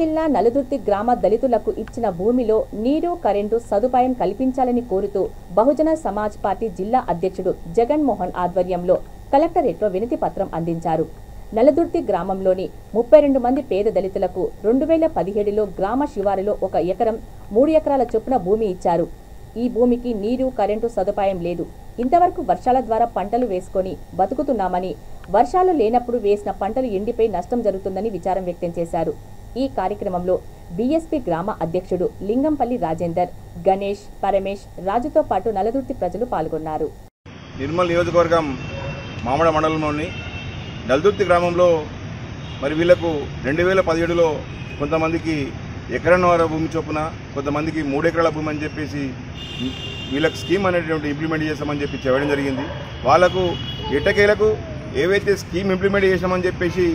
జిల్లా నలుదుర్తి గ్రామ దళితులకు ఇచ్చిన భూమిలో నీరు కరెంటు సదుపాయం కల్పించాలని కోరుతూ బహుజన సమాజ్ పార్టీ జిల్లా అధ్యక్షుడు జగన్మోహన్ ఆధ్వర్యంలో కలెక్టరేట్లో వినతి పత్రం అందించారు. నలుదుర్తి గ్రామంలోని 32 మంది పేద దళితులకు 2017లో గ్రామ శివారులో 1 ఎకరం 3 ఎకరాల చొప్పున భూమి ఇచ్చారు. ఈ భూమికి నీరు కరెంటు సదుపాయం లేదు. ఇంతవరకు వర్షాల ద్వారా పంటలు వేసుకొని బతుకుతున్నామని, వర్షాలు లేనప్పుడు వేసిన పంటలు ఎండిపోయి నష్టం జరుగుతుందని విచారం వ్యక్తం చేశారు. ఈ కార్యక్రమంలో బీఎస్పీ గ్రామ అధ్యక్షుడు లింగంపల్లి రాజేందర్, గణేష్, పరమేష్, రాజుతో పాటు నలుదుర్తి ప్రజలు పాల్గొన్నారు. నిర్మల్ నియోజకవర్గం మామడ మండలంలోని నలుదుర్తి గ్రామంలో మరి వీళ్లకు 2017లో కొంతమందికి ఎకరన్నర భూమి చొప్పున, కొంతమందికి 3 ఎకరాల భూమి అని చెప్పేసి వీళ్ళకి స్కీమ్ అనేటువంటి ఇంప్లిమెంట్ చేస్తామని చెప్పి చెప్పడం జరిగింది. వాళ్లకు ఎట్టకేలకు ఏవైతే స్కీమ్ ఇంప్లిమెంట్ చేసామని చెప్పేసి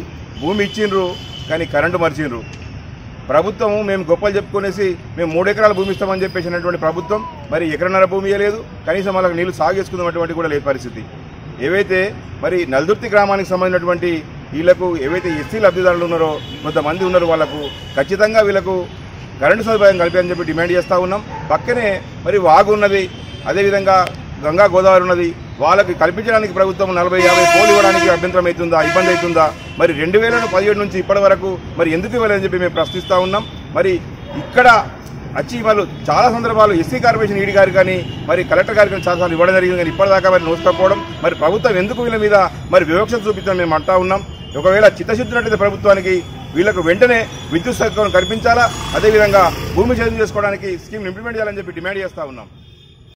భూమి ఇచ్చిండ్రు, కానీ కరెంటు మర్చిండ్రు. ప్రభుత్వము మేము గొప్పలు చెప్పుకునేసి మేము 3 ఎకరాల భూమి ఇస్తామని చెప్పేసినటువంటి ప్రభుత్వం మరి ఎకరన్నర భూమి ఇవ్వలేదు, కనీసం వాళ్ళకి నీళ్లు సాగు చేసుకున్నటువంటి కూడా లేదు పరిస్థితి. ఏవైతే మరి నలుదుర్తి గ్రామానికి సంబంధించినటువంటి వీళ్లకు ఏవైతే ఎస్సీ లబ్ధిదారులు ఉన్నారో కొంతమంది ఉన్నారు, వాళ్లకు ఖచ్చితంగా వీళ్లకు కరెంటు సదుపాయం కలిపి చెప్పి డిమాండ్ చేస్తూ ఉన్నాం. పక్కనే మరి వాగు ఉన్నది, అదేవిధంగా గంగా గోదావరి ఉన్నది. వాళ్ళకి కల్పించడానికి ప్రభుత్వం 40-50 పోలు ఇవ్వడానికి అభ్యంతరం అవుతుందా, ఇబ్బంది అవుతుందా? మరి 2017 నుంచి ఇప్పటి వరకు మరి ఎందుకు ఇవ్వలేదని చెప్పి మేము ప్రశ్నిస్తూ ఉన్నాం. మరి ఇక్కడ వచ్చి వాళ్ళు చాలా సందర్భాలు ఎస్సీ కార్పొరేషన్ ఈడీ గారు కానీ మరి కలెక్టర్ గారికి చాలాసార్లు ఇవ్వడం జరిగింది, కానీ ఇప్పటిదాకా మరి నోసుకోకపోవడం, మరి ప్రభుత్వం ఎందుకు వీళ్ళ మీద మరి వివక్ష చూపించడం మేము అంటా ఉన్నాం. ఒకవేళ చిత్తశుద్ధినట్లయితే ప్రభుత్వానికి వీళ్లకు వెంటనే విద్యుత్ సౌకర్యం కల్పించాలా, అదేవిధంగా భూమి సేద్యం చేసుకోవడానికి స్కీమ్ ఇంప్లిమెంట్ చేయాలని చెప్పి డిమాండ్ చేస్తూ ఉన్నాం.